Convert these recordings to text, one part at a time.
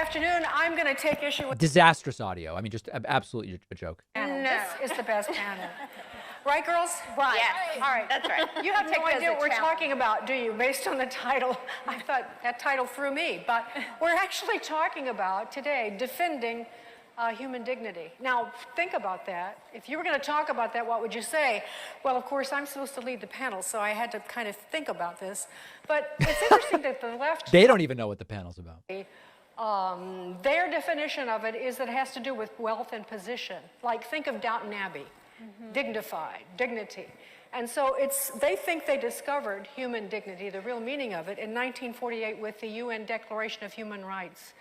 afternoon. I'm going to take issue with Disastrous audio. I mean, just absolutely a joke. panel. This is the best panel. Right, girls? Right. Yes. All right. That's right. You have no Take it as idea a what we're challenge. talking about, do you? Based on the title. I thought that title threw me. But we're actually talking about today defending human dignity. Now, think about that. If you were going to talk about that, what would you say? Well, of course, I'm supposed to lead the panel, so I had to kind of think about this. But it's interesting that the left... They don't even know what the panel's about. Their definition of it is that it has to do with wealth and position. Like, think of Downton Abbey. Dignified, dignity. And so they think they discovered human dignity, the real meaning of it, in 1948 with the UN Declaration of Human Rights.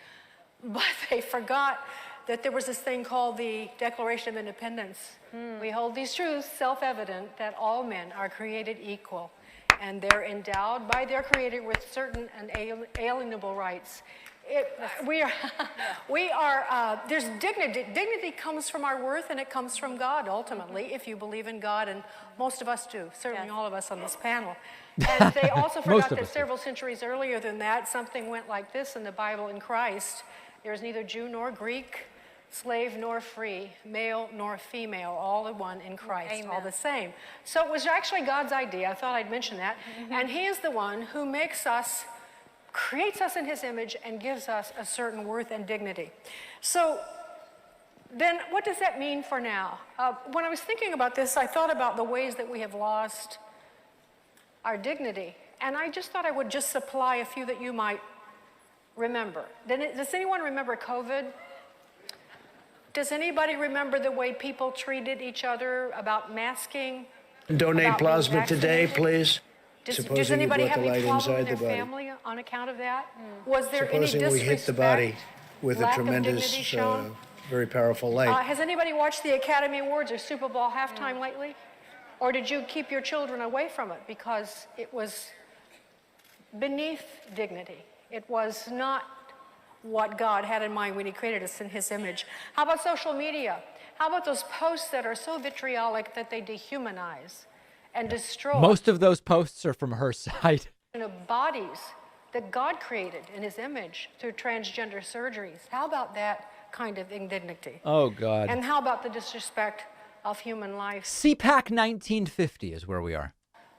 But they forgot that there was this thing called the Declaration of Independence. We hold these truths self-evident that all men are created equal and they're endowed by their creator with certain unalienable rights. There's dignity. Dignity comes from our worth and it comes from God ultimately, if you believe in God, and most of us do, certainly all of us on this panel. And they also forgot that several centuries earlier than that, something went like this in the Bible in Christ. There's neither Jew nor Greek, slave nor free, male nor female, all in one in Christ, Amen. All the same. So it was actually God's idea. I thought I'd mention that. And he is the one who creates us in his image and gives us a certain worth and dignity. So then what does that mean for now? When I was thinking about this, I thought about the ways that we have lost our dignity. And I just thought I would just supply a few that you might remember. Does anyone remember COVID? Does anybody remember the way people treated each other about masking? Donate plasma today, please. Does anybody have any problem in their family on account of that? Was there any Supposing we hit the body with a lack of tremendous, dignity shown? very powerful light. Has anybody watched the Academy Awards or Super Bowl halftime lately? Or did you keep your children away from it because it was beneath dignity? It was not what God had in mind when he created us in his image. How about social media? How about those posts that are so vitriolic that they dehumanize and destroy? Most of those posts are from her side. Bodies that God created in his image through transgender surgeries. How about that kind of indignity? Oh, God. And how about the disrespect of human life? CPAC 1950 is where we are.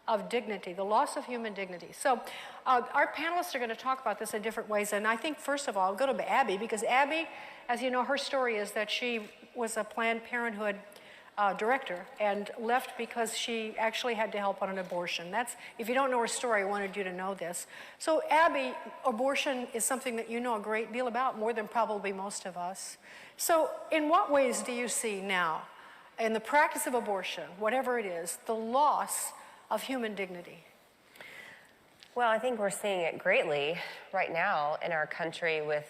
Of dignity, the loss of human dignity. So our panelists are going to talk about this in different ways. And I think, first of all, I'll go to Abby, because Abby, as you know, her story is that she was a Planned Parenthood director and left because she actually had to help on an abortion. If you don't know her story, I wanted you to know this. So Abby, abortion is something that you know a great deal about, more than probably most of us. So in what ways do you see now, in the practice of abortion, whatever it is, the loss of human dignity? Well, I think we're seeing it greatly right now in our country with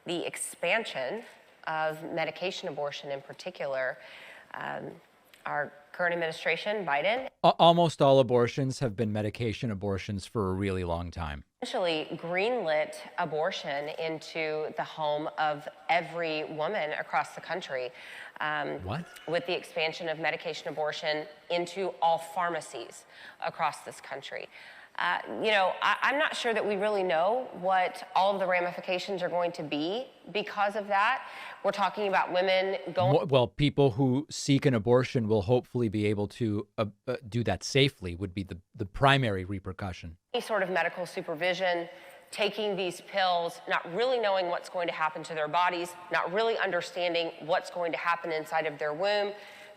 the expansion of medication abortion in particular. Our current administration, Biden, Almost all abortions have been medication abortions for a really long time. essentially greenlit abortion into the home of every woman across the country. What? With the expansion of medication abortion into all pharmacies across this country. I'm not sure that we really know what all of the ramifications are going to be because of that. We're talking about women going... Well, people who seek an abortion will hopefully be able to do that safely, would be the primary repercussion. Any sort of medical supervision, taking these pills, not really knowing what's going to happen to their bodies, not really understanding what's going to happen inside of their womb.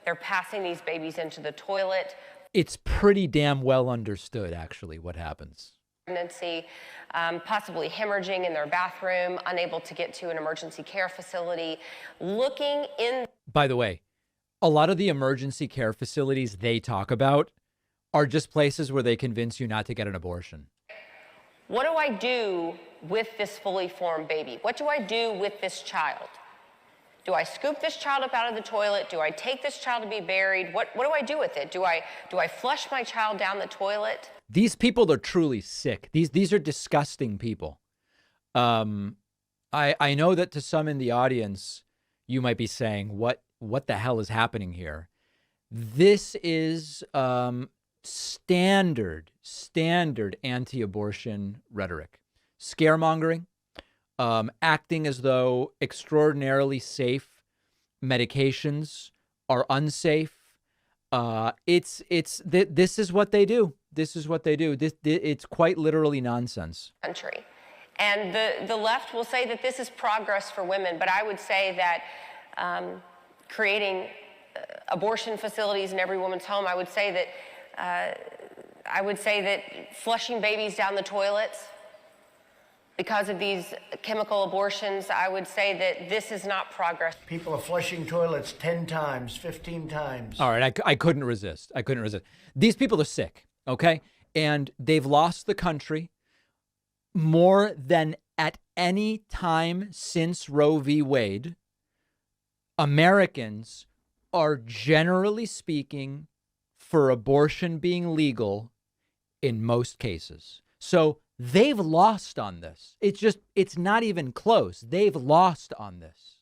They're passing these babies into the toilet. It's pretty damn well understood, actually, what happens. Pregnancy, possibly hemorrhaging in their bathroom, unable to get to an emergency care facility, looking in... By the way, a lot of the emergency care facilities they talk about are just places where they convince you not to get an abortion. What do I do with this fully formed baby? What do I do with this child? Do I scoop this child up out of the toilet? Do I take this child to be buried? What do I do with it? Do I flush my child down the toilet? These people are truly sick. These are disgusting people. I know that to some in the audience, you might be saying, what the hell is happening here? This is standard anti-abortion rhetoric. Scaremongering, acting as though extraordinarily safe medications are unsafe. This is what they do. This is what they do. It's quite literally nonsense. Country. And the left will say that this is progress for women, but I would say that creating abortion facilities in every woman's home, I would say that flushing babies down the toilets because of these chemical abortions, I would say that this is not progress. People are flushing toilets 10 times, 15 times. All right, I couldn't resist. I couldn't resist. These people are sick, okay? And they've lost the country more than at any time since Roe v. Wade. Americans are, generally speaking, for abortion being legal in most cases. So they've lost on this. It's not even close. They've lost on this.